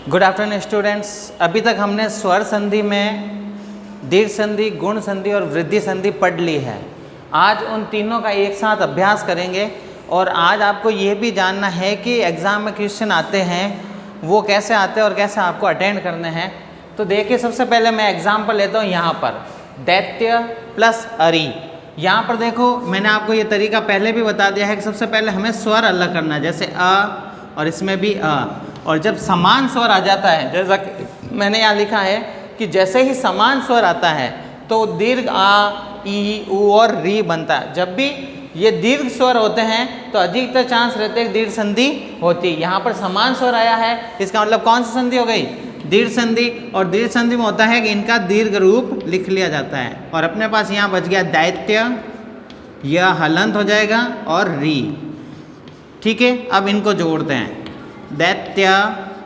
Good afternoon students. अभी तक हमने स्वर संधि में दीर्घ संधि, गुण संधि और वृद्धि संधि पढ़ ली है। आज उन तीनों का एक साथ अभ्यास करेंगे और आज आपको ये भी जानना है कि एग्ज़ाम में क्वेश्चन आते हैं वो कैसे आते हैं और कैसे आपको अटेंड करने हैं। तो देखिए, सबसे पहले मैं एग्जाम्पल लेता हूँ यहाँ पर दैत्य प्लस अरि। यहाँ पर देखो, मैंने आपको ये तरीका पहले भी बता दिया है कि सबसे पहले हमें स्वर अलग करना है, जैसे अ और इसमें भी अ। और जब समान स्वर आ जाता है, जैसा मैंने यहाँ लिखा है कि जैसे ही समान स्वर आता है तो दीर्घ आ, ई, उ और री बनता है। जब भी ये दीर्घ स्वर होते हैं तो अधिकतर चांस रहते हैं दीर्घ संधि होती है। यहाँ पर समान स्वर आया है, इसका मतलब कौन सी संधि हो गई? दीर्घ संधि। और दीर्घ संधि में होता है कि इनका दीर्घ रूप लिख लिया जाता है। और अपने पास यहाँ बच गया दैत्य, यह हलंत हो जाएगा और री। ठीक है, अब इनको जोड़ते हैं। दैत्य,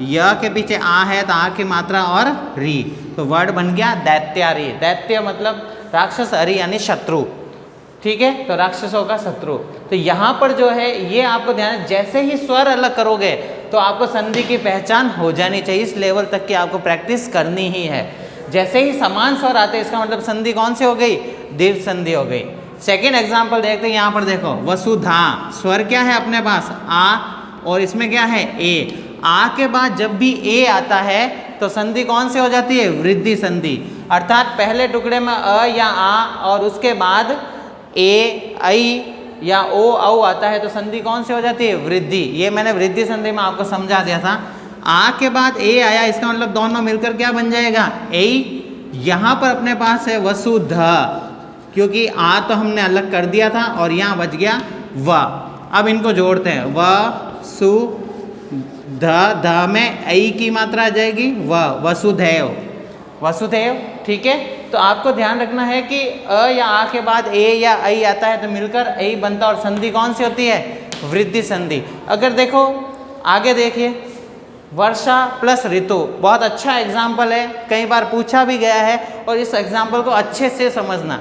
य के पीछे आ है तो आ की मात्रा और री, तो वर्ड बन गया दैत्यारी। दैत्य मतलब राक्षस, अरि यानी शत्रु। ठीक है, तो राक्षसों का शत्रु। तो यहाँ पर जो है ये आपको ध्यान है, जैसे ही स्वर अलग करोगे तो आपको संधि की पहचान हो जानी चाहिए। इस लेवल तक की आपको प्रैक्टिस करनी ही है। जैसे ही समान स्वर आते हैं इसका मतलब संधि कौन सी हो गई? दीर्घ संधि हो गई। सेकेंड एग्जाम्पल देखते हैं। यहाँ पर देखो, वसुधा, स्वर क्या है अपने पास? आ, और इसमें क्या है? ए। आ के बाद जब भी ए आता है तो संधि कौन सी हो जाती है? वृद्धि संधि। अर्थात पहले टुकड़े में अ या आ और उसके बाद ए, ऐ या ओ, औ आता है तो संधि कौन सी हो जाती है? वृद्धि। ये मैंने वृद्धि संधि में आपको समझा दिया था। आ के बाद ए आया, इसका मतलब दोनों मिलकर क्या बन जाएगा? ए। यहाँ पर अपने पास है वसुधा, क्योंकि आ तो हमने अलग कर दिया था और यहाँ बच गया व। अब इनको जोड़ते हैं। व सु ध में ऐ की मात्रा आ जाएगी व, वसुधैव, वसुधैव। ठीक है, तो आपको ध्यान रखना है कि अ या आ के बाद ए या ऐ आता है तो मिलकर ऐ बनता है और संधि कौन सी होती है? वृद्धि संधि। अगर देखो आगे देखिए, वर्षा प्लस ऋतु, बहुत अच्छा एग्जाम्पल है, कई बार पूछा भी गया है और इस एग्जाम्पल को अच्छे से समझना,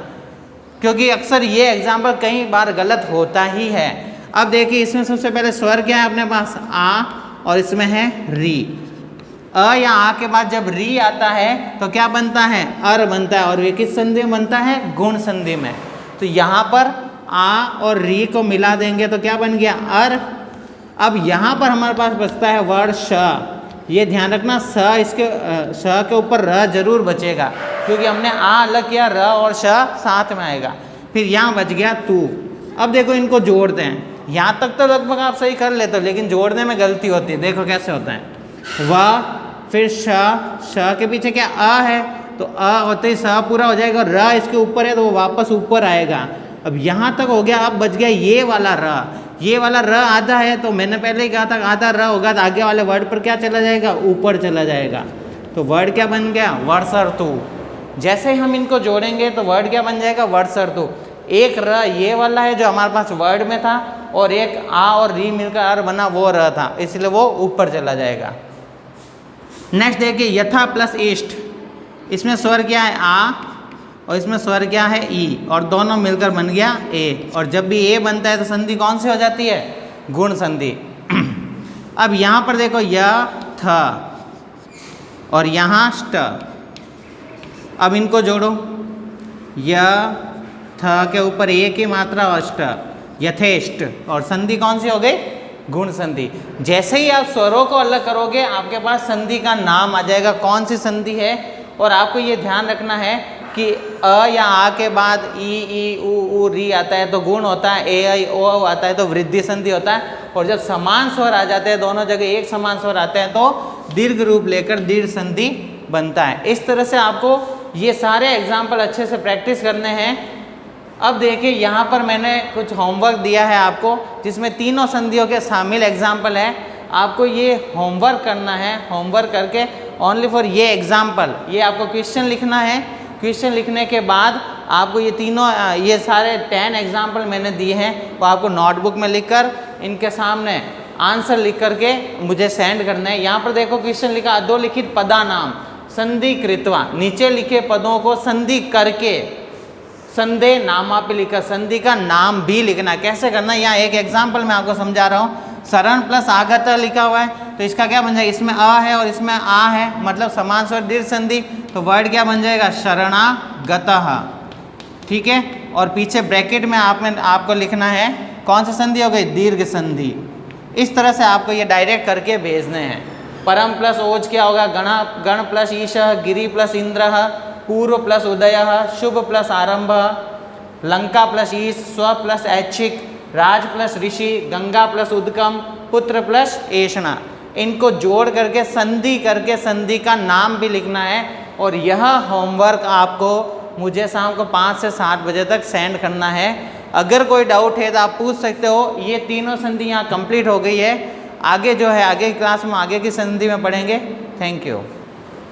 क्योंकि अक्सर ये एग्जाम्पल कई बार गलत होता ही है। अब देखिए, इसमें सबसे पहले स्वर क्या है अपने पास? आ, और इसमें है री। अ या आ के बाद जब री आता है तो क्या बनता है? अर बनता है। और ये किस संधि में बनता है? गुण संधि में। तो यहाँ पर आ और री को मिला देंगे तो क्या बन गया? अर। अब यहाँ पर हमारे पास बचता है वर्ड श। ये ध्यान रखना, श के ऊपर र जरूर बचेगा, क्योंकि हमने आ अलग किया, र और श साथ में आएगा। फिर यहाँ बच गया तू। अब देखो, इनको जोड़ते हैं। यहाँ तक तो लगभग आप सही कर लेते हो, लेकिन जोड़ने में गलती होती है। देखो कैसे होता है। व, फिर श के पीछे क्या? अ है, तो अ होते ही स पूरा हो जाएगा। र इसके ऊपर है तो वो वापस ऊपर आएगा। अब यहाँ तक हो गया। अब बच गया ये वाला र। ये वाला र आधा है, तो मैंने पहले ही कहा था आधा र होगा तो आगे वाले वर्ड पर क्या चला जाएगा? ऊपर चला जाएगा। तो वर्ड क्या बन गया? वर्षर्तु। जैसे ही हम इनको जोड़ेंगे तो वर्ड क्या बन जाएगा? वर्षर्तु। एक र ये वाला है जो हमारे पास वर्ड में था, और एक आ और री मिलकर अर बना, वो र था, इसलिए वो ऊपर चला जाएगा। नेक्स्ट देखिए, यथा प्लस इष्ट। इसमें स्वर क्या है? आ, और इसमें स्वर क्या है? ई, और दोनों मिलकर बन गया ए। और जब भी ए बनता है तो संधि कौन सी हो जाती है? गुण संधि। अब यहाँ पर देखो, य थ और यहाँ ष्ट। अब इनको जोड़ो। य थ के ऊपर ए की मात्रा और ष्ट, यथेष्ट। और संधि कौन सी हो गई? गुण संधि। जैसे ही आप स्वरों को अलग करोगे आपके पास संधि का नाम आ जाएगा, कौन सी संधि है। और आपको ये ध्यान रखना है कि अ या आ के बाद ई, उ, री आता है तो गुण होता है, ए, ऐ, ओ आता है तो वृद्धि संधि होता है। और जब समान स्वर आ जाते हैं, दोनों जगह एक समान स्वर आते हैं तो दीर्घ रूप लेकर दीर्घ संधि बनता है। इस तरह से आपको ये सारे एग्जाम्पल अच्छे से प्रैक्टिस करने हैं। अब देखिए, यहाँ पर मैंने कुछ होमवर्क दिया है आपको, जिसमें तीनों संधियों के शामिल एग्जाम्पल है। आपको ये होमवर्क करना है। होमवर्क करके ओनली फॉर ये एग्जाम्पल, ये आपको क्वेश्चन लिखना है। क्वेश्चन लिखने के बाद आपको ये तीनों, ये सारे 10 एग्जाम्पल मैंने दिए हैं, वो आपको नोटबुक में लिखकर इनके सामने आंसर लिख करके मुझे सेंड करना है। यहाँ पर देखो क्वेश्चन लिखा, अधोलिखित पदा नाम संधि कृत्वा। नीचे लिखे पदों को संधि करके संधे नामा पे लिखा, संधि का नाम भी लिखना। कैसे करना? यहाँ एक एग्जाम्पल मैं आपको समझा रहा हूँ। शरण प्लस आगत लिखा हुआ है तो इसका क्या बन जाएगा, इसमें अ है और इसमें आ है, मतलब समान स्वर दीर्घ संधि, तो वर्ड क्या बन जाएगा, शरणागतः। ठीक है, और पीछे ब्रैकेट में आपको लिखना है कौन सी संधि हो गई, दीर्घ संधि। इस तरह से आपको ये डायरेक्ट करके भेजने हैं। परम प्लस ओज क्या होगा, गण प्लस ईश, गिरि प्लस इंद्र, पूर्व प्लस उदय, शुभ प्लस आरंभ, लंका प्लस ईश, स्व प्लस ऐच्छिक, राज प्लस ऋषि, गंगा प्लस उद्गम, पुत्र प्लस ऐषणा। इनको जोड़ करके संधि का नाम भी लिखना है। और यह होमवर्क आपको मुझे शाम को 5 से 7 बजे तक सेंड करना है। अगर कोई डाउट है तो आप पूछ सकते हो। ये तीनों संधि यहाँ कंप्लीट हो गई है। आगे जो है आगे की क्लास में आगे की संधि में पढ़ेंगे। Thank you.